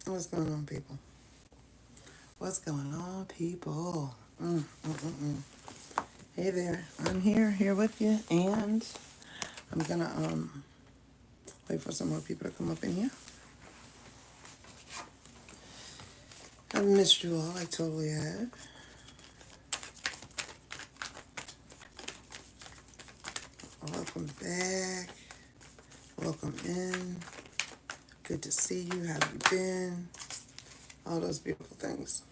What's going on, people? What's going on, people? Hey there, I'm here with you, and I'm gonna wait for some more people to come up in here. I've missed you all, I totally have. Welcome back. Welcome in. Good to see you. How have you been? All those beautiful things.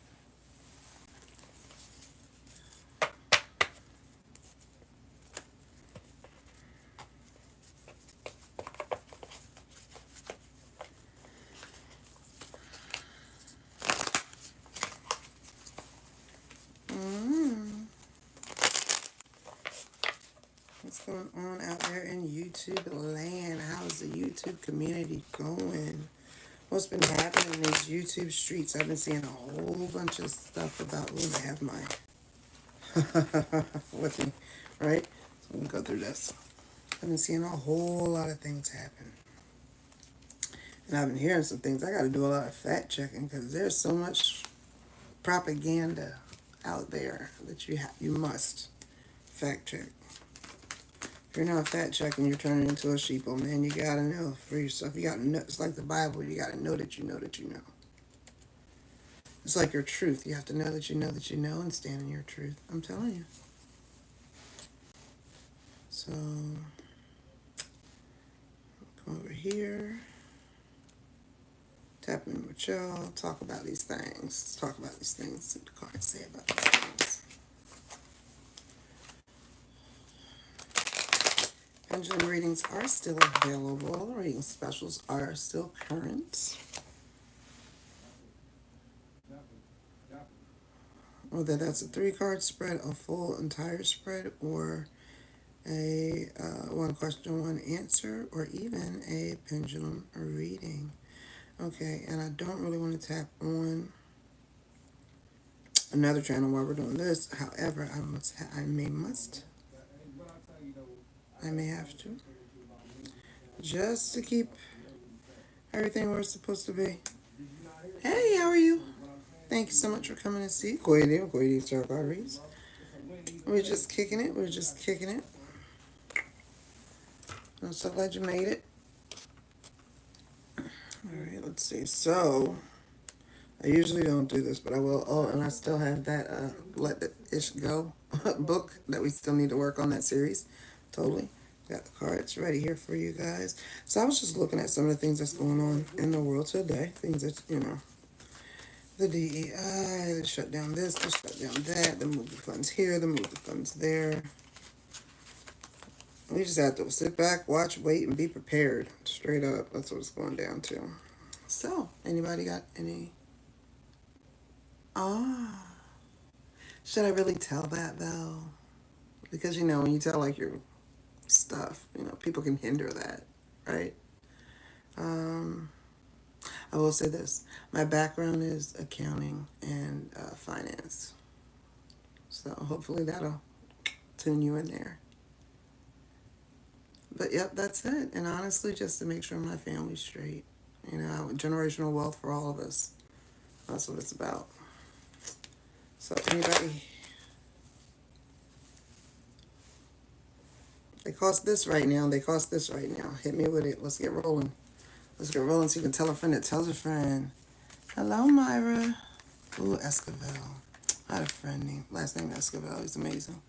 What's going on out there in YouTube land? How's the YouTube community going? What's been happening in these YouTube streets? I've been seeing a whole bunch of stuff about. I have my with me, right? So we can go through this. I've been seeing a whole lot of things happen, and I've been hearing some things. I got to do a lot of fact checking because there's so much propaganda out there that you must fact check. If you're not fact checking, you're turning into a sheeple, man. You gotta know for yourself. You gotta know. It's like the Bible. You gotta know that you know that you know. It's like your truth. You have to know that you know that you know and stand in your truth. I'm telling you. So, come over here. Tap in with y'all. Talk about these things. Talk about these things. See what the cards say about these things. Pendulum readings are still available. Reading specials are still current. Whether that's a 3-card spread, a full entire spread, or a one question, one answer, or even a pendulum reading. Okay, and I don't really want to tap on another channel while we're doing this. However, I may have to, just to keep everything where it's supposed to be. Hey, how are you? Thank you so much for coming to see Coya D. Coya D Tarot Card Reads. We're just kicking it. We're just kicking it. I'm so glad you made it. All right, let's see. So, I usually don't do this, but I will. Oh, and I still have that Let the Ish Go book that we still need to work on, that series. Totally. Got the cards ready here for you guys. So I was just looking at some of the things that's going on in the world today. Things that, the DEI, they shut down this, they shut down that, they move the funds here, they move the funds there. We just have to sit back, watch, wait, and be prepared. Straight up. That's what it's going down to. So, anybody got any? Ah. Should I really tell that, though? Because, when you tell, like, your stuff, people can hinder that, right? I will say this. My background is accounting and finance. So, hopefully that'll tune you in there. But, yep, that's it. And honestly, just to make sure my family's straight. Generational wealth for all of us. That's what it's about. So anybody, they cost this right now. Hit me with it. Let's get rolling. So you can tell a friend that tells a friend. Hello, Myra. Ooh, Esquivel. I had a friend named, last name Esquivel. He's amazing.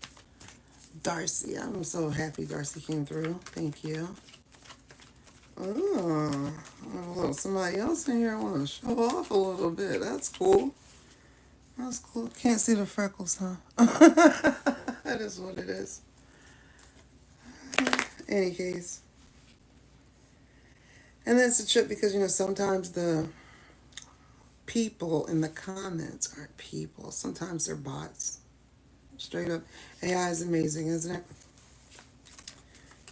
Darcy. I'm so happy Darcy came through. Thank you. Oh, somebody else in here. I want to show off a little bit. That's cool. That's cool. Can't see the freckles, huh? That is what it is. Any case. And that's a trip because, sometimes the people in the comments aren't people. Sometimes they're bots. Straight up. AI is amazing, isn't it?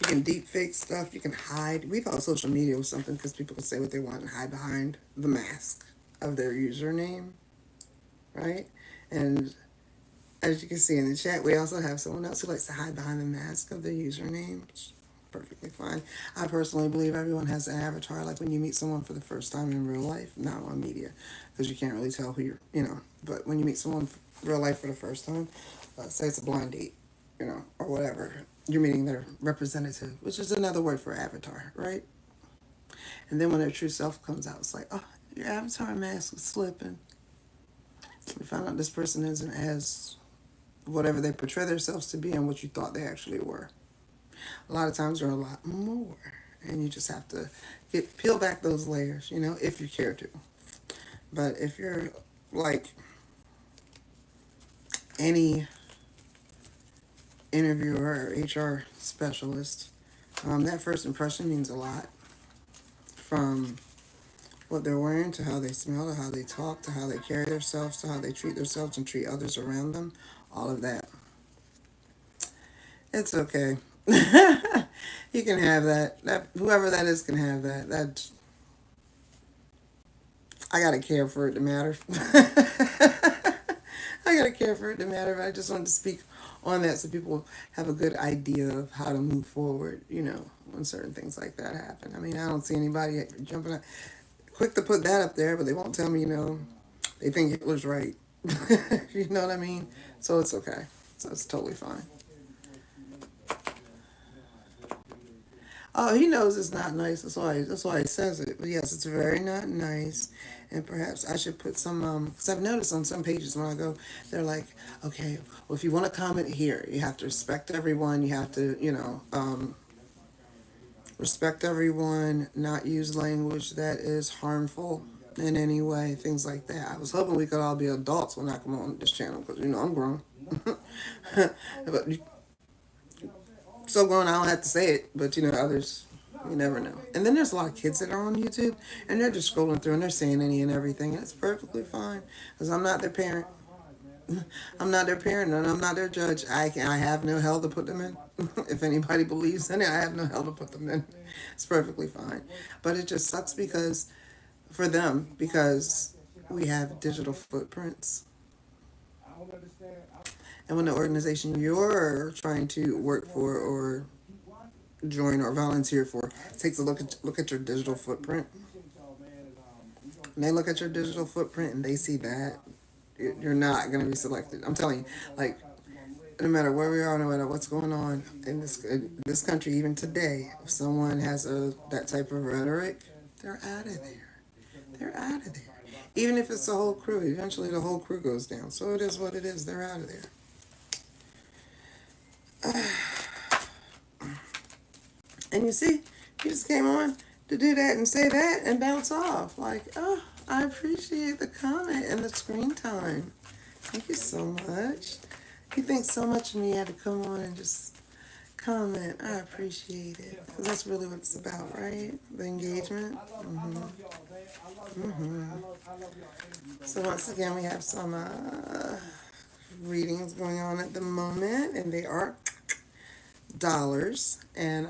You can deep fake stuff. You can hide. We thought social media was something because people can say what they want and hide behind the mask of their username. Right? And as you can see in the chat, we also have someone else who likes to hide behind the mask of their username. perfectly fine. I personally believe everyone has an avatar, like when you meet someone for the first time in real life, not on media, because you can't really tell who you're, but when you meet someone real life for the first time, say it's a blind date, or whatever, you're meeting their representative, which is another word for avatar, right? And then when their true self comes out, it's like, oh, your avatar mask is slipping. You find out this person isn't as whatever they portray themselves to be and what you thought they actually were. A lot of times they're a lot more. And you just have to peel back those layers, if you care to. But if you're like any interviewer or HR specialist, that first impression means a lot. From what they're wearing to how they smell to how they talk to how they carry themselves to how they treat themselves and treat others around them. All of that. It's okay. You can have that. Whoever that is can have that. I gotta care for it to matter. I gotta care for it to matter. But I just wanted to speak on that so people have a good idea of how to move forward. When certain things like that happen. I mean, I don't see anybody jumping out, quick to put that up there, but they won't tell me. They think Hitler's right. You know what I mean? So it's okay. So it's totally fine. Oh, he knows it's not nice. That's why he says it. But yes, it's very not nice. And perhaps I should put some, because I've noticed on some pages when I go, they're like, okay, well, if you want to comment here, you have to respect everyone. You have to, respect everyone, not use language that is harmful in any way, things like that. I was hoping we could all be adults when I come on this channel, because, I'm grown. But so grown I don't have to say it, but others, you never know. And then there's a lot of kids that are on YouTube and they're just scrolling through and they're saying any and everything. And it's perfectly fine because I'm not their parent. I'm not their parent and I'm not their judge. I have no hell to put them in. If anybody believes in it, I have no hell to put them in. It's perfectly fine. But it just sucks for them, because we have digital footprints. And when the organization you're trying to work for or join or volunteer for takes a look at your digital footprint, and they look at your digital footprint and they see that, you're not going to be selected. I'm telling you, like, no matter where we are, no matter what's going on in this country, even today, if someone has that type of rhetoric, they're out of there. They're out of there. Even if it's the whole crew, eventually the whole crew goes down. So it is what it is. They're out of there. And you see, you just came on to do that and say that and bounce off. Like, oh, I appreciate the comment and the screen time. Thank you so much. You think so much of me, had to come on and just comment. I appreciate it. Because that's really what it's about, right? The engagement. So once again, we have some readings going on at the moment. And they are dollars. And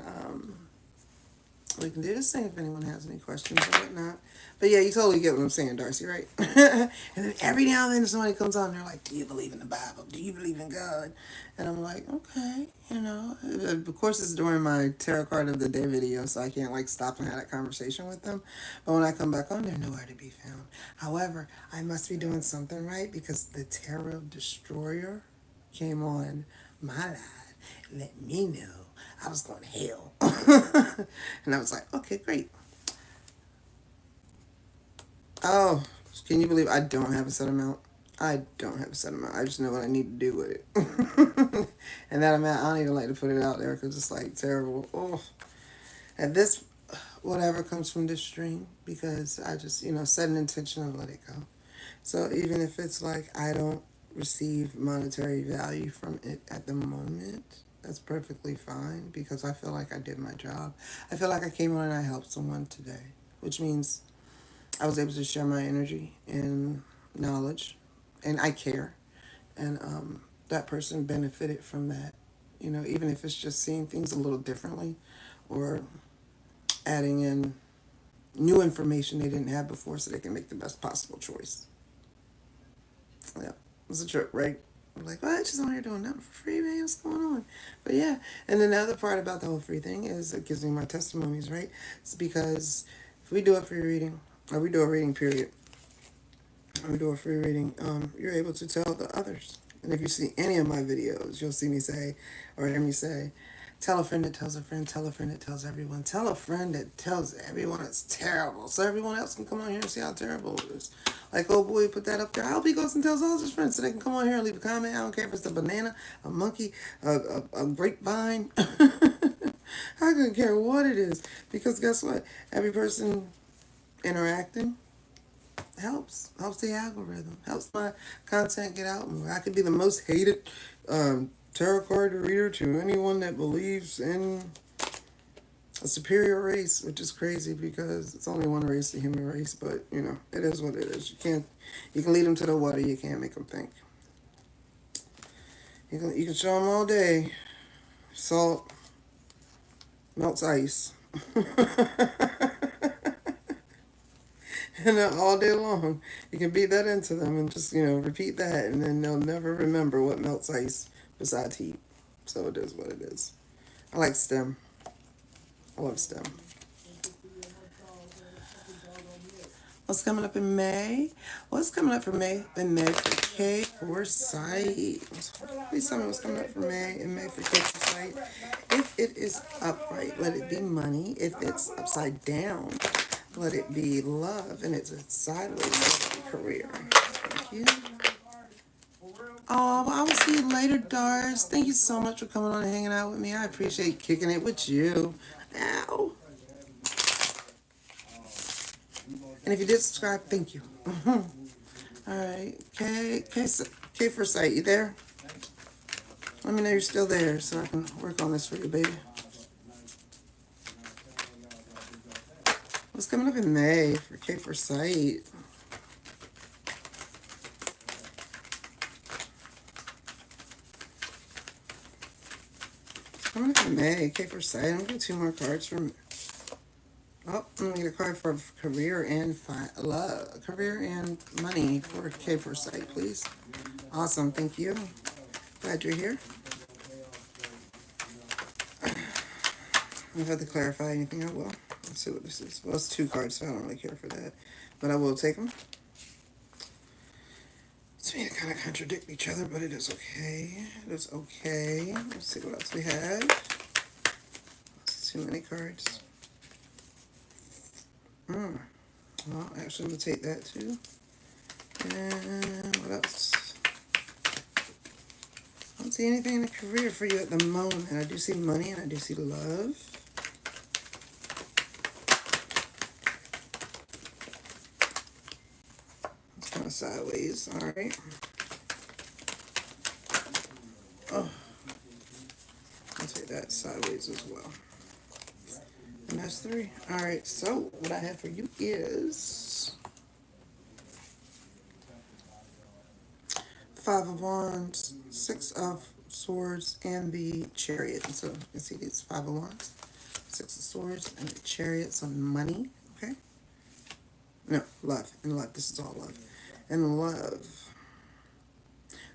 we can do this thing if anyone has any questions or whatnot. But yeah, you totally get what I'm saying, Darcy, right? And then every now and then somebody comes on and they're like, do you believe in the Bible? Do you believe in God? And I'm like, okay, Of course, it's during my tarot card of the day video, so I can't stop and have that conversation with them. But when I come back on, they're nowhere to be found. However, I must be doing something right because the Tarot Destroyer came on my live. Let me know I was going to hell. And I was like, okay, great. Oh, can you believe I don't have a set amount? I don't have a set amount. I just know what I need to do with it. And that amount, I don't even like to put it out there because it's terrible. Oh, and this, whatever comes from this stream, because I just, set an intention and let it go. So even if it's I don't receive monetary value from it at the moment, that's perfectly fine because I feel like I did my job. I feel like I came on and I helped someone today, which means I was able to share my energy and knowledge, and I care. And that person benefited from that, even if it's just seeing things a little differently or adding in new information they didn't have before so they can make the best possible choice. Yeah, it was a trip, right? I'm like, what? She's on here doing nothing for free, man. What's going on? But yeah. And then the other part about the whole free thing is it gives me my testimonies, right? It's because if we do a free reading, or we do a reading period, or we do a free reading, you're able to tell the others. And if you see any of my videos, you'll see me say, or hear me say, tell a friend that tells a friend, tell a friend that tells everyone, tell a friend that tells everyone it's terrible, so everyone else can come on here and see how terrible it is. Like, oh boy, put that up there. I hope he goes and tells all his friends so they can come on here and leave a comment. I don't care if it's a banana, a monkey, a grapevine. I couldn't care what it is. Because guess what? Every person interacting helps the algorithm, helps my content get out more. I could be the most hated tarot card reader to anyone that believes in a superior race, which is crazy because it's only one race, the human race. But you know, it is what it is. You can lead them to the water, you can't make them think. You can show them all day. Salt melts ice. And all day long, you can beat that into them and just, repeat that, and then they'll never remember what melts ice besides heat. So it is what it is. I like STEM. I love STEM. What's coming up in May? What's coming up for May? In May for K for Sight. Please tell me what's coming up for May in May for K for Sight. If it is upright, let it be money. If it's upside down, let it be love. And it's sideways, let it be career. Thank you. Oh, well, I will see you later, Dars. Thank you so much for coming on and hanging out with me. I appreciate kicking it with you. Ow. And if you did subscribe, thank you. All right. K for Sight, you there? Let me know you're still there so I can work on this for you, baby. What's coming up in May for K for Sight? Coming up in May, K for Sight. I'm going to get 2 more cards from... Oh, I'm going to get a card for career and love. Career and money for K for Sight, please. Awesome, thank you. Glad you're here. If I have to clarify anything, I will. Let's see what this is. Well, it's 2 cards, so I don't really care for that. But I will take them. To me, they kind of contradict each other, but it is okay. It is okay. Let's see what else we have. That's too many cards. Well, actually, I'm going to take that too. And what else? I don't see anything in the career for you at the moment. I do see money and I do see love. It's kind of sideways. All right. Oh, I'll take that sideways as well. And that's 3. All right, so what I have for you is 5 of Wands, 6 of Swords, and the Chariot. And so you can see these 5 of Wands, 6 of Swords, and the Chariot. So money, okay? No, love. And love. This is all love. And love.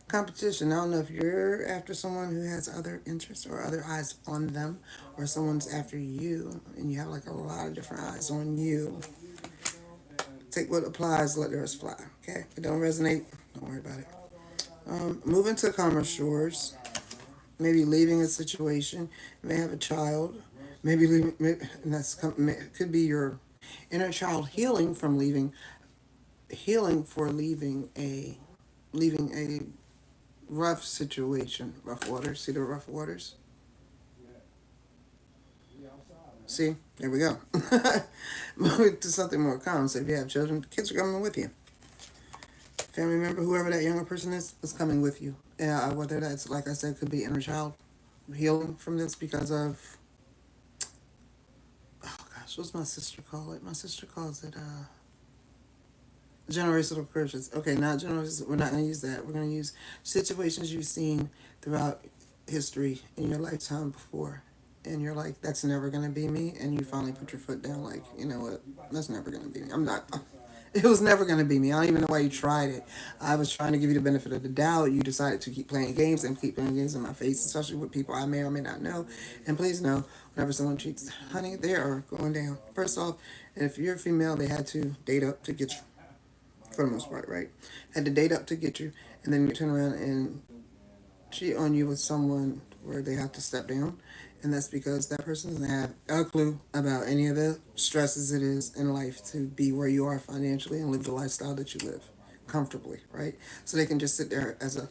Competition. I don't know if you're after someone who has other interests or other eyes on them, or someone's after you and you have like a lot of different eyes on you. Take what applies, let the rest fly. Okay? If it don't resonate, don't worry about it. Moving to calmer shores. Maybe leaving a situation. You may have a child. Maybe leaving, and could be your inner child healing from leaving a rough situation, rough waters. See the rough waters? See, there we go. Moving to something more calm. So if you have children, kids are coming with you. Family member, whoever that younger person is coming with you. Whether that's, like I said, could be inner child healing from this because of, oh gosh, what's my sister call it? My sister calls it generational curses. Okay, not generational. We're not going to use that. We're going to use situations you've seen throughout history in your lifetime before. And you're like, that's never going to be me. And you finally put your foot down like, you know what? That's never going to be me. I'm not It was never going to be me. I don't even know why you tried it. I was trying to give you the benefit of the doubt. You decided to keep playing games and keep playing games in my face, especially with people I may or may not know. And please know, whenever someone cheats, honey, they are going down. First off, if you're a female, they had to date up to get you, for the most part, right? Had to date up to get you, and then you turn around and cheat on you with someone where they have to step down. And that's because that person doesn't have a clue about any of the stresses it is in life to be where you are financially and live the lifestyle that you live comfortably, right? So they can just sit there as a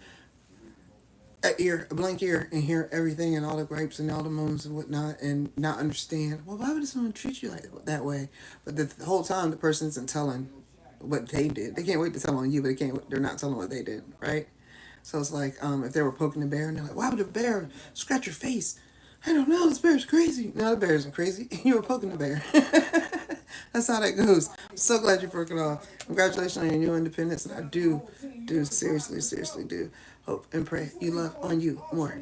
blank ear, and hear everything and all the gripes and all the moans and whatnot, and not understand. Well, why would someone treat you like that way? But the whole time the person isn't telling what they did. They can't wait to tell on you, but they're not telling what they did, right? So it's like if they were poking the bear and they're like, why would a bear scratch your face? I don't know, this bear's crazy. No, the bear isn't crazy. You were poking the bear. That's how that goes. I'm so glad you broke it off. Congratulations on your new independence. And I seriously do hope and pray you love on you more.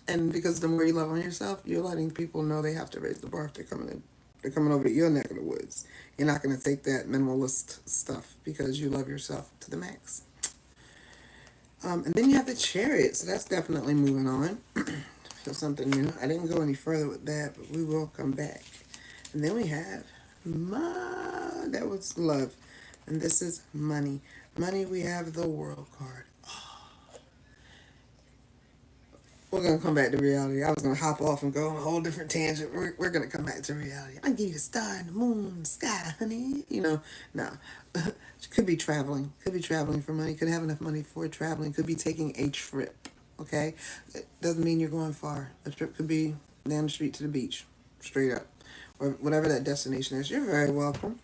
And because the more you love on yourself, you're letting people know they have to raise the bar if they're coming in. They're coming over to your neck of the woods. You're not going to take that minimalist stuff because you love yourself to the max. And then you have the chariot, so that's definitely moving on. So something new. I didn't go any further with that, but we will come back. And then we have that was love. And this is money. Money, we have the world card. We're going to come back to reality. I was going to hop off and go on a whole different tangent. We're going to come back to reality. I give you the star and the moon, the sky, honey. No. Could be traveling. Could be traveling for money. Could have enough money for traveling. Could be taking a trip. Okay? It doesn't mean you're going far. A trip could be down the street to the beach. Straight up. Or whatever that destination is. You're very welcome.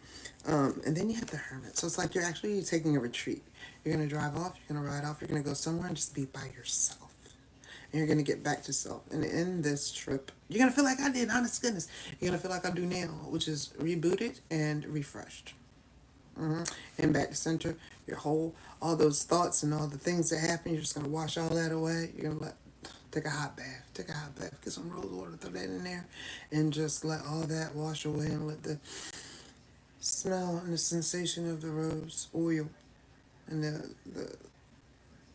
And then you have the hermit. So it's like you're actually taking a retreat. You're going to drive off. You're going to ride off. You're going to go somewhere and just be by yourself. And you're going to get back to self. And in this trip, you're going to feel like I did, honest goodness. You're going to feel like I do now, which is rebooted and refreshed. And back to center, your whole, all those thoughts and all the things that happen, you're just going to wash all that away. You're going to take a hot bath. Get some rose water, throw that in there. And just let all that wash away and let the smell and the sensation of the rose oil and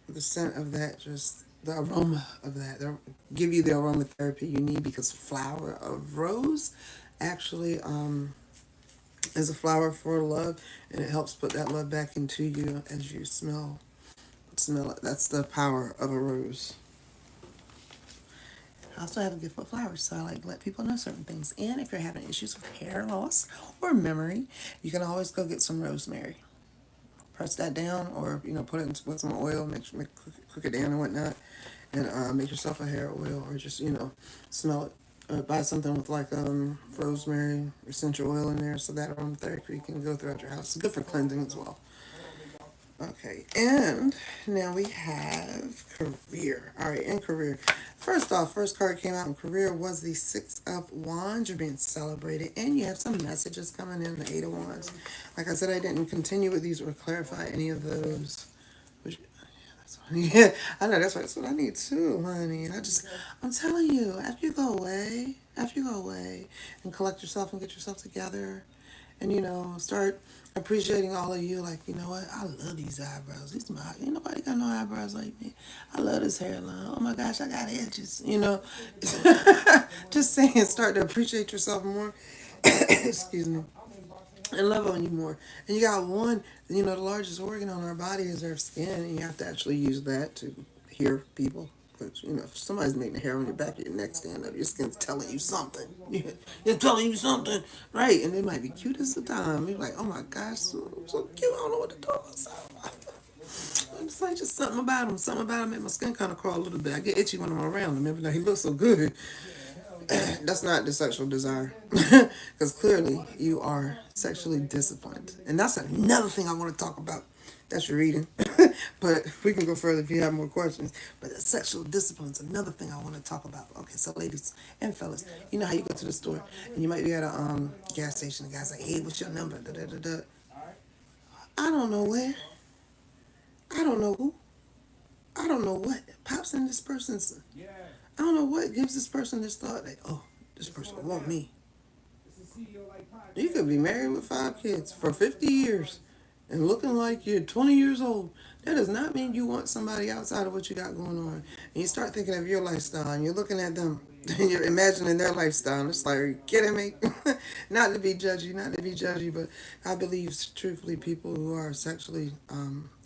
the scent of that, just the aroma of that, they'll give you the aromatherapy you need, because flower of rose actually is a flower for love, and it helps put that love back into you as you smell it. That's the power of a rose. I also have a gift for flowers, so I like to let people know certain things. And if you're having issues with hair loss or memory, you can always go get some rosemary. Press that down, or put it with some oil, cook it down and whatnot, and make yourself a hair oil, or just smell it. Buy something with like rosemary essential oil in there, so that aromatherapy can go throughout your house. It's good for cleansing as well. Okay, and now we have career. All right, in career. First off, first card came out in career was the Six of Wands. You're being celebrated, and you have some messages coming in, the Eight of Wands. Like I said, I didn't continue with these or clarify any of those. Yeah, I know that's what I need too, honey. I'm telling you, after you go away, and collect yourself and get yourself together, and start appreciating all of you. Like, you know what? I love these eyebrows. Ain't nobody got no eyebrows like me. I love this hairline. Oh my gosh, I got edges. Just saying, start to appreciate yourself more. Excuse me. And love on you more. And you got one, the largest organ on our body is our skin, and you have to actually use that to hear people. But, if somebody's making the hair on your back of your neck stand up, your skin's telling you something. It's telling you something, right? And it might be cute as the time. You're like, oh my gosh, so cute. I don't know what to do. It's like just something about him. Something about him made my skin kind of crawl a little bit. I get itchy when I'm around him. Every he looks so good. That's not the sexual desire, because clearly you are sexually disciplined, and that's another thing I want to talk about. That's your reading, but we can go further if you have more questions. But the sexual discipline is another thing I want to talk about. Okay, so ladies and fellas, you know how you go to the store and you might be at a gas station. The guy's like, "Hey, what's your number?" Da, da, da, da. I don't know where. I don't know who. I don't know what pops in this person's. I don't know what gives this person this thought that, oh, this person want me. You could be married with 5 kids for 50 years. and looking like you're 20 years old, that does not mean you want somebody outside of what you got going on. And you start thinking of your lifestyle and you're looking at them and you're imagining their lifestyle. And it's like, are you kidding me? Not to be judgy, not to be judgy, but I believe truthfully people who are sexually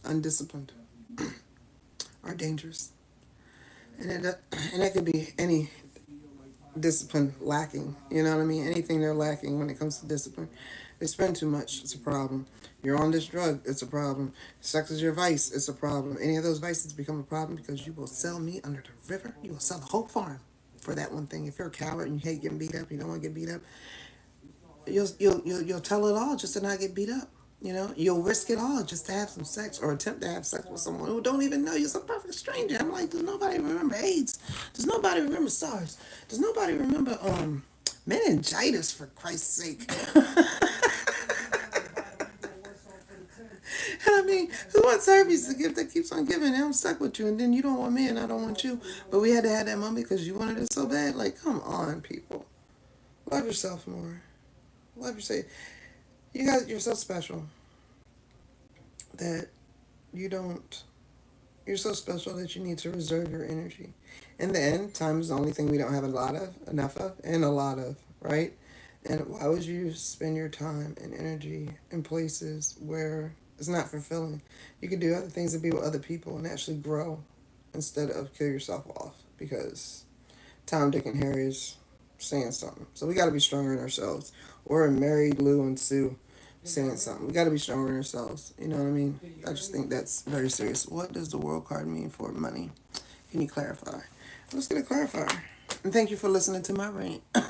undisciplined are dangerous. And that could be any discipline lacking. You know what I mean? Anything they're lacking when it comes to discipline. They spend too much, it's a problem. You're on this drug, it's a problem. Sex is your vice, it's a problem. Any of those vices become a problem because you will sell me under the river. You will sell the whole farm for that one thing. If you're a coward and you hate getting beat up, you don't want to get beat up, you'll tell it all just to not get beat up. You know, you'll risk it all just to have some sex or attempt to have sex with someone who don't even know you. Some perfect stranger. I'm like, does nobody remember AIDS? Does nobody remember SARS? Does nobody remember meningitis, for Christ's sake? And I mean, who wants herpes, the gift that keeps on giving? I'm stuck with you, and then you don't want me, and I don't want you. But we had to have that mummy because you wanted it so bad. Like, come on, people. Love yourself more. Love yourself. You guys, you're so special that you don't. You're so special that you need to reserve your energy. In the end, time is the only thing we don't have a lot of, enough of, and a lot of, right? And why would you spend your time and energy in places where it's not fulfilling? You could do other things and be with other people and actually grow instead of kill yourself off because Tom, Dick, and Harry is saying something. So we got to be stronger in ourselves. Or Mary, Lou, and Sue saying something. We got to be stronger in ourselves. You know what I mean? I just think that's very serious. What does the world card mean for money? Can you clarify? Let's get a clarifier. And thank you for listening to my rant. All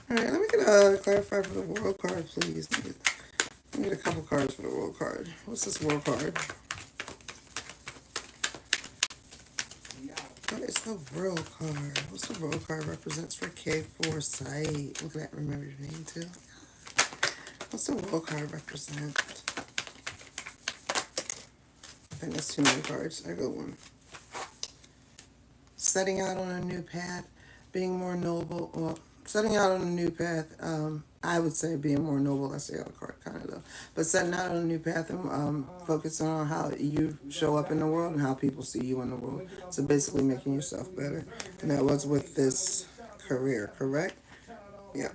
right, let me get a clarifier for the world card, please. Let me get a couple cards for the world card. What's this world card? What is the world card? What's the world card represents for K Foresight? Look at that. Remember your name too. What's the world card represent? I think that's too many cards. I go one. Setting out on a new path, being more noble. Well, setting out on a new path. I would say being more noble. That's the other card, kind of though. But setting out on a new path and focusing on how you show up in the world and how people see you in the world. So basically, making yourself better. And that was with this career, correct? Yeah.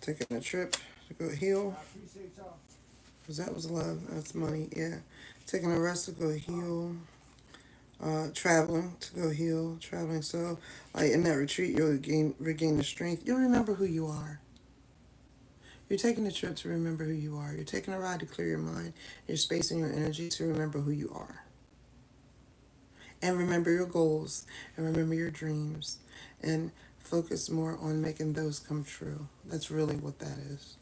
Taking a trip to go heal. Because that was love. That's money. Yeah. Taking a rest to go heal. Traveling to go heal. Traveling. So, like in that retreat, you'll regain the strength. You'll remember who you are. You're taking a trip to remember who you are. You're taking a ride to clear your mind, your space, and your energy to remember who you are. And remember your goals. And remember your dreams. And focus more on making those come true. That's really what that is.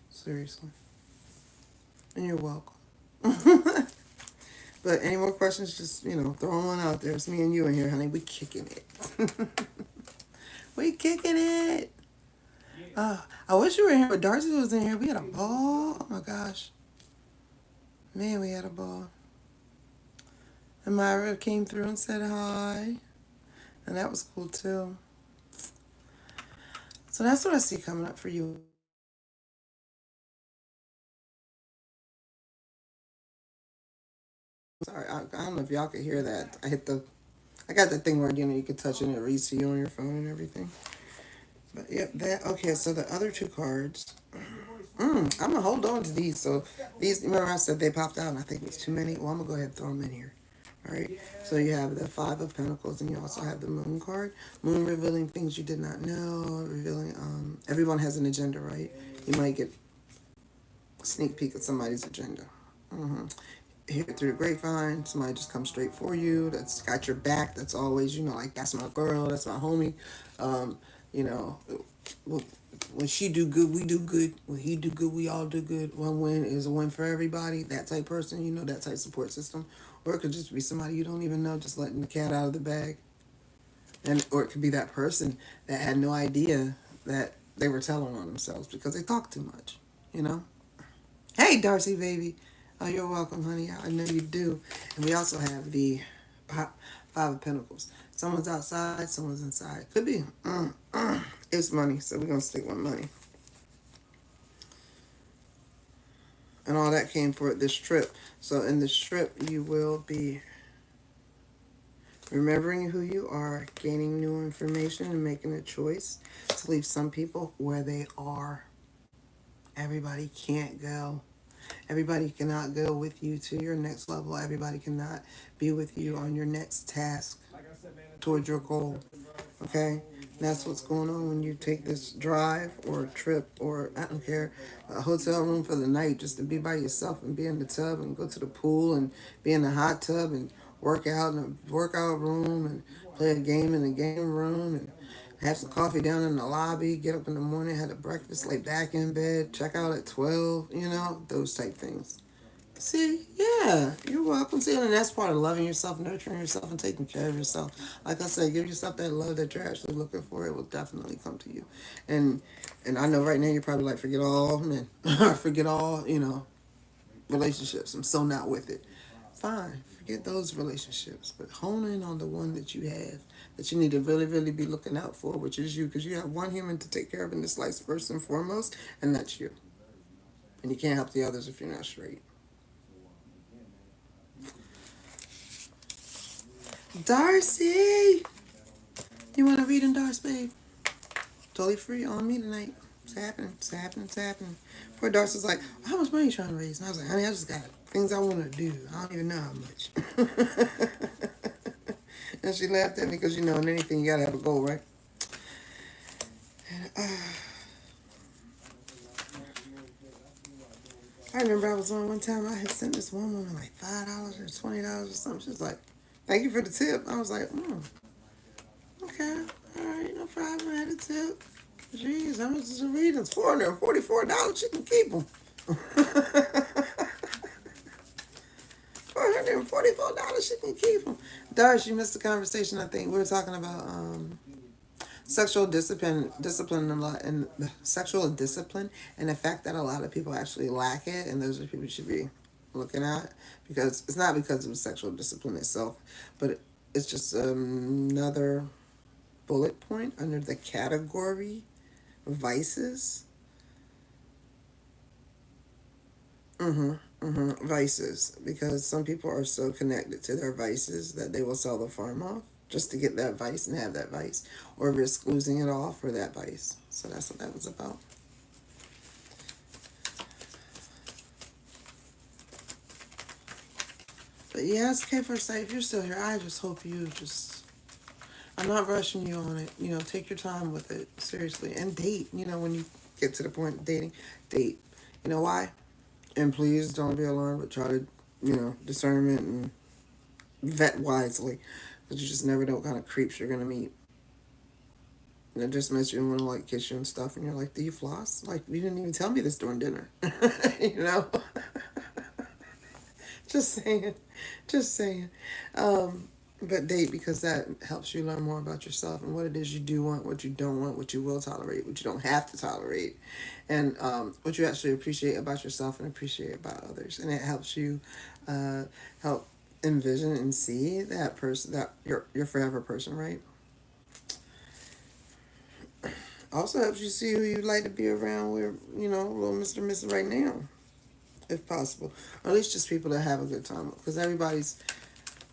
Seriously. And you're welcome. But any more questions, just, throw one out there. It's me and you in here, honey. We kicking it. We kicking it. I wish you were in here, but Darcy was in here. We had a ball. Oh, my gosh. Man, we had a ball. And Myra came through and said hi. And that was cool, too. So that's what I see coming up for you. Sorry, I don't know if y'all could hear that. I got that thing where, you could touch it and it reads to you on your phone and everything. But, yep, okay, so the other two cards, I'm going to hold on to these. So these, remember I said they popped out and I think it was too many? Well, I'm going to go ahead and throw them in here. All right, so you have the Five of Pentacles and you also have the Moon card. Moon revealing things you did not know, revealing, everyone has an agenda, right? You might get a sneak peek at somebody's agenda. Hear it through the grapevine, somebody just comes straight for you, that's got your back, that's always, like, that's my girl, that's my homie. You know, when she do good, we do good. When he do good, we all do good. One win is a win for everybody. That type person, that type support system. Or it could just be somebody you don't even know, just letting the cat out of the bag. Or it could be that person that had no idea that they were telling on themselves because they talk too much. Hey, Darcy, baby. Oh, you're welcome, honey. I know you do. And we also have the Five of Pentacles. Someone's outside, someone's inside. Could be. It's money, so we're going to stick with money. And all that came for this trip. So in this trip, you will be remembering who you are, gaining new information, and making a choice to leave some people where they are. Everybody can't go. Everybody cannot go with you to your next level. Everybody cannot be with you on your next task towards your goal. Okay? That's what's going on when you take this drive or trip or, I don't care, a hotel room for the night just to be by yourself and be in the tub and go to the pool and be in the hot tub and work out in a workout room and play a game in the game room and have some coffee down in the lobby, get up in the morning, have a breakfast, lay back in bed, check out at 12, those type things. See, yeah, you're welcome. See, and that's part of loving yourself, nurturing yourself, and taking care of yourself. Like I said, give yourself that love that you're actually looking for. It will definitely come to you. And I know right now you're probably like, forget all men, forget all, relationships. I'm so not with it. Fine, forget those relationships, but hone in on the one that you have that you need to really, really be looking out for, which is you, because you have one human to take care of in this life first and foremost, and that's you. And you can't help the others if you're not straight. Darcy! You want to read in Darcy, babe? Totally free on me tonight. It's happening. It's happening. It's happening. Poor Darcy's like, how much money are you trying to raise? And I was like, honey, I just got things I want to do. I don't even know how much. And she laughed at me because, in anything you got to have a goal, right? And, I remember I was on one time, I had sent this one woman like $5 or $20 or something. She was like, thank you for the tip. I was like, okay, all right, no problem. I had a tip. Jeez, how much is a read? It's $444. She can keep them. $444. She can keep them. Darsh, you missed the conversation. I think we were talking about sexual discipline a lot, and sexual discipline, and the fact that a lot of people actually lack it, and those are people you should be looking at, because it's not because of sexual discipline itself, but it's just another bullet point under the category vices. Vices, because some people are so connected to their vices that they will sell the farm off just to get that vice and have that vice, or risk losing it all for that vice. So that's what that was about. But yeah, it's okay for a sec. If you're still here, I just hope you just, I'm not rushing you on it. Take your time with it, seriously. And date, when you get to the point of dating, date. You know why? And please don't be alarmed, but try to, discernment and vet wisely. Because you just never know what kind of creeps you're going to meet. And it just makes you want to, like, kiss you and stuff. And you're like, do you floss? Like, you didn't even tell me this during dinner. you know? Just saying. Just saying. But date, because that helps you learn more about yourself and what it is you do want, what you don't want, what you will tolerate, what you don't have to tolerate, and what you actually appreciate about yourself and appreciate about others. And it helps you help envision and see that person, that your forever person, right? Also helps you see who you'd like to be around with, little Mr. and Mrs. right now, if possible. Or at least just people that have a good time. Because everybody's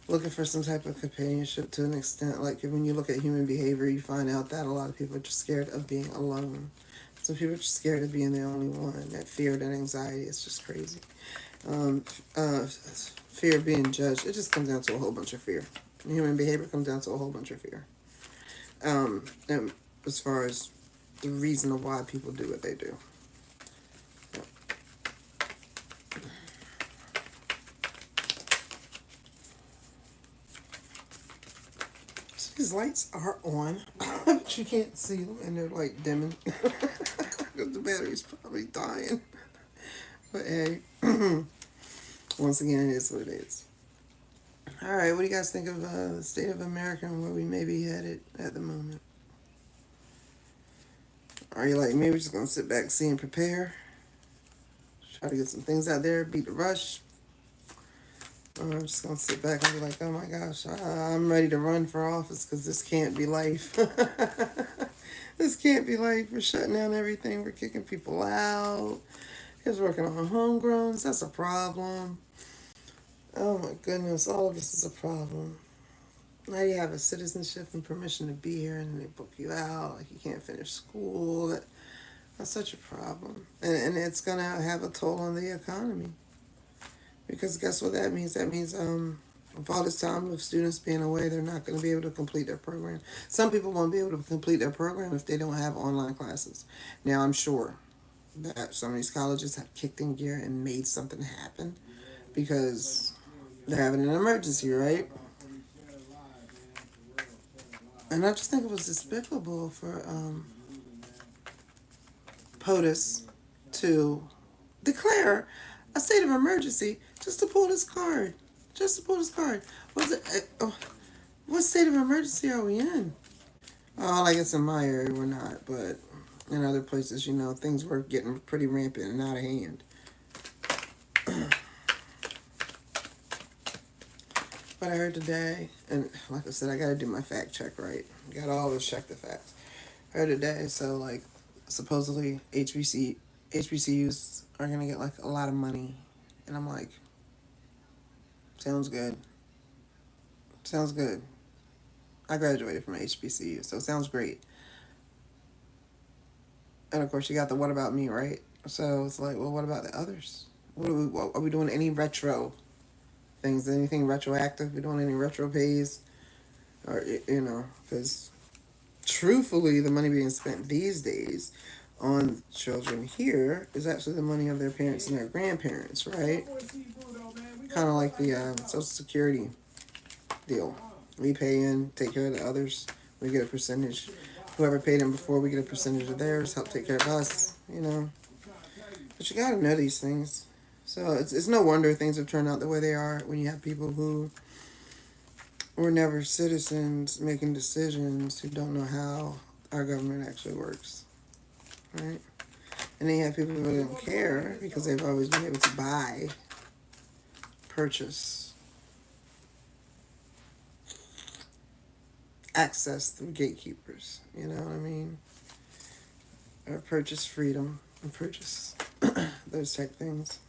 looking for some type of companionship to an extent. Like when you look at human behavior, you find out that a lot of people are just scared of being alone. Some people are just scared of being the only one. That fear, that anxiety, it's just crazy. Fear of being judged, it just comes down to a whole bunch of fear. Human behavior comes down to a whole bunch of fear. And as far as the reason of why people do what they do. These lights are on, but you can't see them, and they're like dimming because the battery's probably dying. But hey, once again, it is what it is. All right, what do you guys think of the state of America and where we may be headed at the moment? Are you like me? We're just gonna sit back, see, and prepare. Try to get some things out there, beat the rush. Or I'm just gonna sit back and be like, oh my gosh, I'm ready to run for office because this can't be life. This can't be life. We're shutting down everything. We're kicking people out. He's working on homegrowns. That's a problem. Oh my goodness, all of this is a problem. Now you have a citizenship and permission to be here, and they book you out. Like you can't finish school. That's such a problem, and it's gonna have a toll on the economy. Because guess what that means? That means with all this time of students being away, they're not going to be able to complete their program. Some people won't be able to complete their program if they don't have online classes. Now I'm sure that some of these colleges have kicked in gear and made something happen because they're having an emergency, right? And I just think it was despicable for POTUS to declare a state of emergency just to pull this card. Just to pull this card. Was it? What state of emergency are we in? Oh, I guess in my area we're not, but in other places, things were getting pretty rampant and out of hand. But I heard today, and like I said, I got to do my fact check right. Got to always check the facts. I heard today, so like supposedly HBCUs are gonna get like a lot of money, and I'm like, sounds good. Sounds good. I graduated from HBCU, so it sounds great. And of course, you got the what about me, right? So it's like, well, what about the others? Are we doing any retro things? Anything retroactive? We doing any retro pays? Or, because truthfully, the money being spent these days on children here is actually the money of their parents and their grandparents, right? Kind of like the Social Security deal. We pay in, take care of the others. We get a percentage. Whoever paid in before, we get a percentage of theirs, help take care of us. But you gotta know these things. So it's no wonder things have turned out the way they are when you have people who were never citizens making decisions who don't know how our government actually works, right? And then you have people who don't care because they've always been able to buy, purchase, access through gatekeepers, you know what I mean? Or purchase freedom and purchase those type things.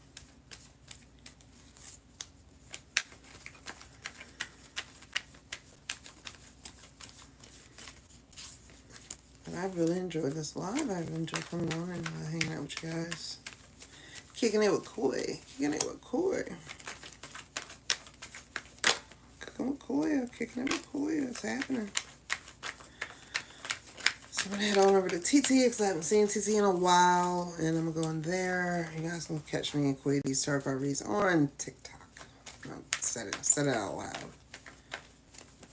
And I've really enjoyed this live. I've enjoyed coming on and hanging out with you guys. Kicking it with Coy. Kicking it with Coy. Kicking it with Coy. What's happening? So I'm going to head on over to TT because I haven't seen TT in a while. And I'm going to go in there. You guys can catch me in Coya D Tarot Reads on TikTok. I said it out loud.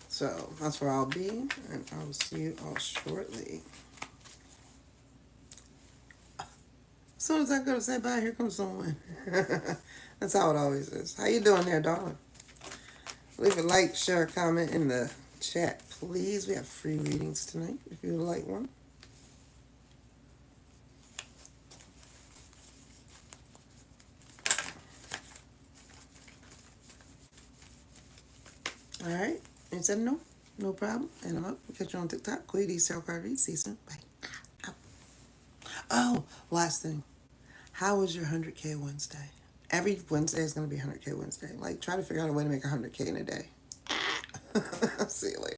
So that's where I'll be. And I will see you all shortly. As soon as I go to say bye, here comes someone. That's how it always is. How you doing there, darling? Leave a like, share, comment in the chat, please. We have free readings tonight if you would like one. All right. And said no. No problem. And I'm up. We'll catch you on TikTok. Coya D Tarot Card Read. See you soon. Bye. Oh, last thing. How was your 100K Wednesday? Every Wednesday is going to be 100K Wednesday. Like, try to figure out a way to make 100K in a day. See you later.